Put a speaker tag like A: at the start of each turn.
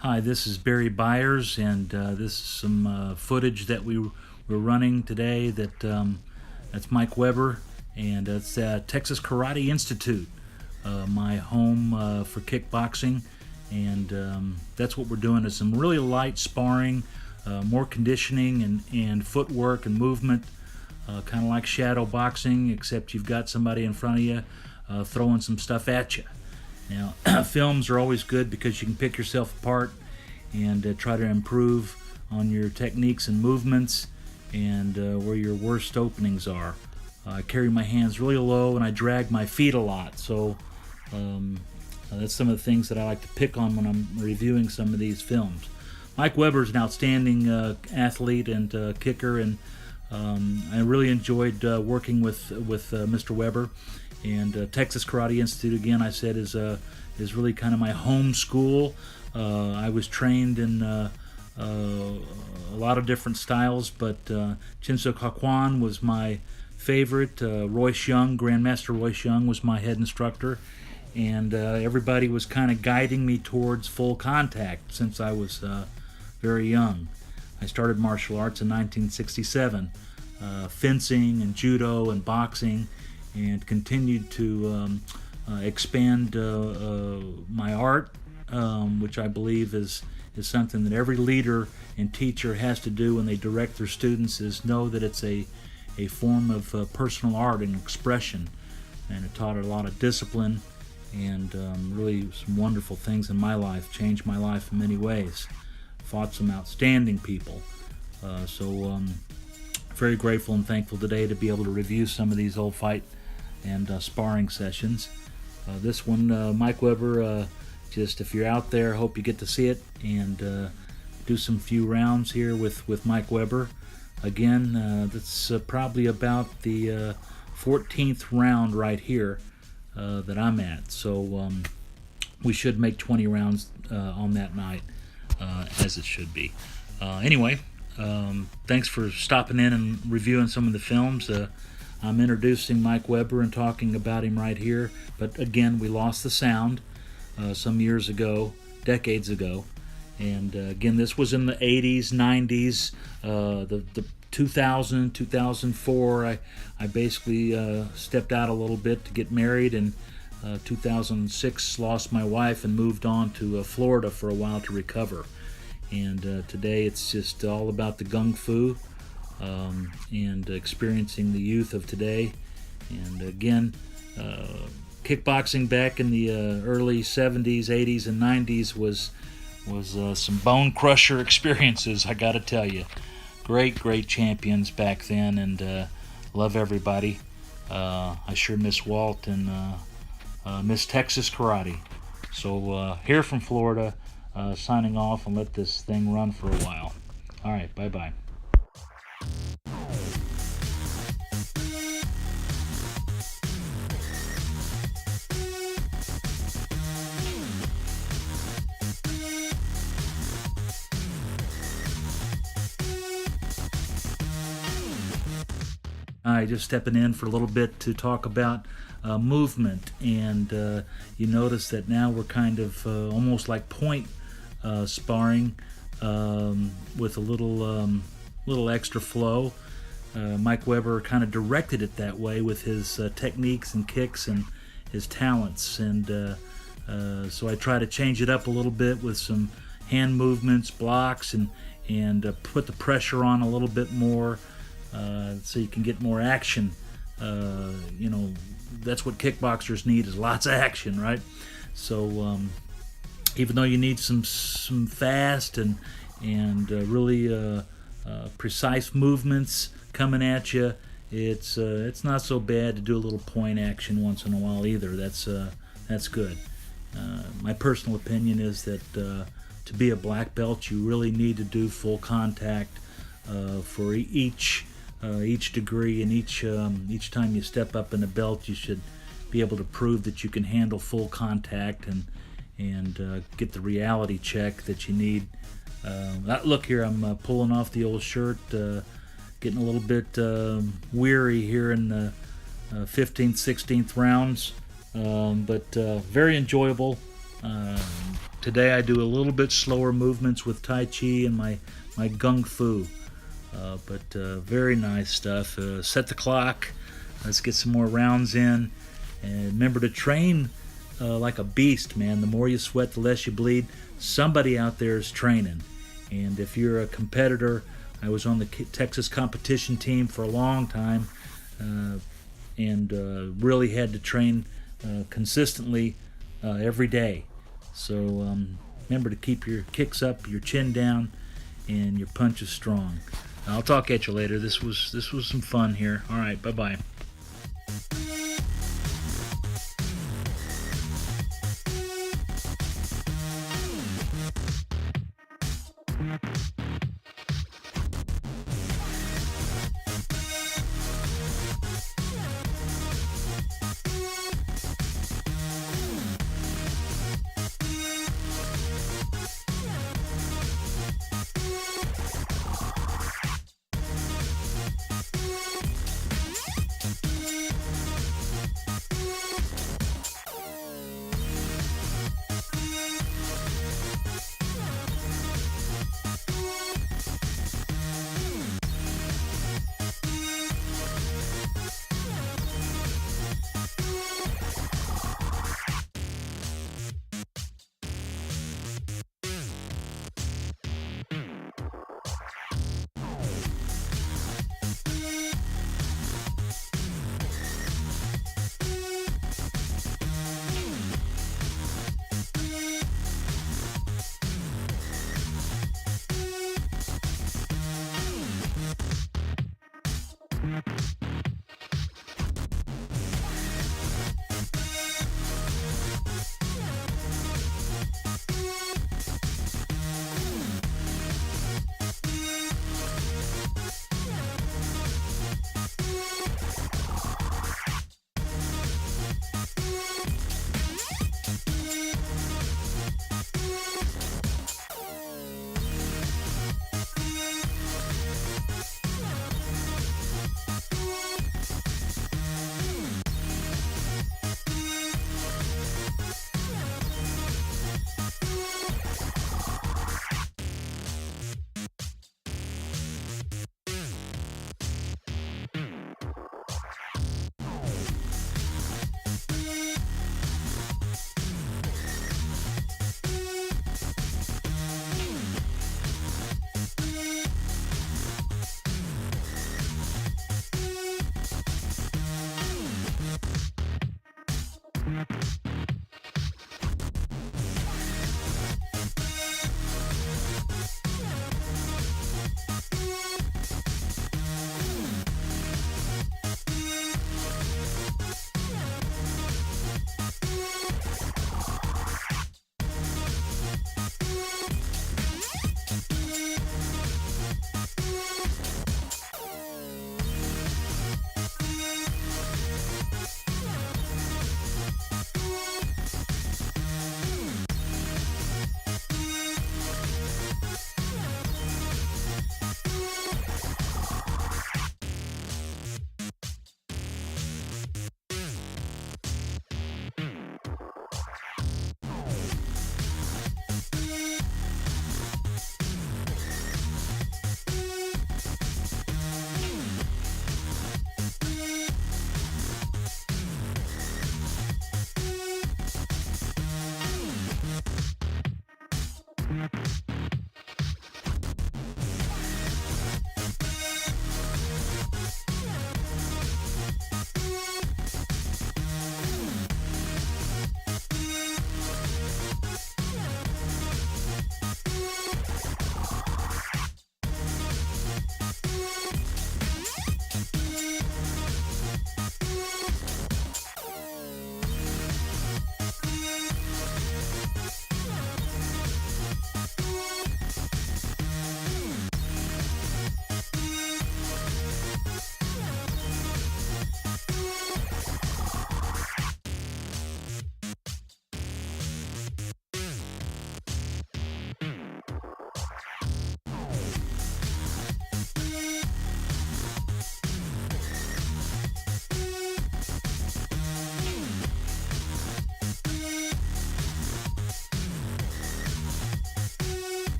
A: Hi, this is Barry Byers, and this is some footage that we're running today. That's Mike Weber, and it's Texas Karate Institute, my home for kickboxing, and that's what we're doing. Is some really light sparring, more conditioning and footwork and movement, kind of like shadow boxing, except you've got somebody in front of you throwing some stuff at you. Now, films are always good because you can pick yourself apart and try to improve on your techniques and movements and where your worst openings are. I carry my hands really low and I drag my feet a lot, so that's some of the things that I like to pick on when I'm reviewing some of these films. Mike Weber is an outstanding athlete and kicker, and I really enjoyed working with Mr. Weber. And Texas Karate Institute, again, I said, is really kind of my home school. I was trained in a lot of different styles, but Chin-Soo Kwan was my favorite. Royce Young, Grandmaster Royce Young, was my head instructor, and everybody was kind of guiding me towards full contact since I was very young. I started martial arts in 1967, fencing and judo and boxing, and continued to expand my art, which I believe is something that every leader and teacher has to do when they direct their students, is know that it's a form of personal art and expression. And it taught a lot of discipline and really some wonderful things in my life, changed my life in many ways, fought some outstanding people. So very grateful and thankful today to be able to review some of these old fight and sparring sessions. This one, Mike Weber, just if you're out there, hope you get to see it and do some few rounds here with Mike Weber. Again, that's probably about the 14th round right here that I'm at. So we should make 20 rounds on that night, as it should be. Anyway, thanks for stopping in and reviewing some of the films. I'm introducing Mike Weber and talking about him right here, but again, we lost the sound some years ago, decades ago, and again, this was in the 80s, 90s, the 2000, 2004, I basically stepped out a little bit to get married, and 2006 lost my wife and moved on to Florida for a while to recover, and today it's just all about the gung fu. And experiencing the youth of today. And again, kickboxing back in the early 70s, 80s, and 90s was some bone crusher experiences, I gotta tell you. Great champions back then, and love everybody. I sure miss Walt and miss Texas Karate. So here from Florida, signing off, and let this thing run for a while. All right, bye-bye. Just stepping in for a little bit to talk about movement, and you notice that now we're kind of almost like point sparring with a little extra flow. Mike Weber kind of directed it that way with his techniques and kicks and his talents, and so I try to change it up a little bit with some hand movements, blocks, and put the pressure on a little bit more. So you can get more action. That's what kickboxers need, is lots of action, right? So even though you need some fast and really precise movements coming at you, it's not so bad to do a little point action once in a while either. That's good. My personal opinion is that to be a black belt, you really need to do full contact for each degree, and each time you step up in a belt, you should be able to prove that you can handle full contact and get the reality check that you need. Look here, I'm pulling off the old shirt, getting a little bit weary here in the 15th, 16th rounds, but very enjoyable. today I do a little bit slower movements with Tai Chi and my Gung Fu. But very nice stuff. Set the clock. Let's get some more rounds in. And remember to train like a beast, man. The more you sweat, the less you bleed. Somebody out there is training. And if you're a competitor, I was on the Texas competition team for a long time, and really had to train consistently every day. So remember to keep your kicks up, your chin down, and your punches strong. I'll talk at you later. This was some fun here. All right, bye-bye.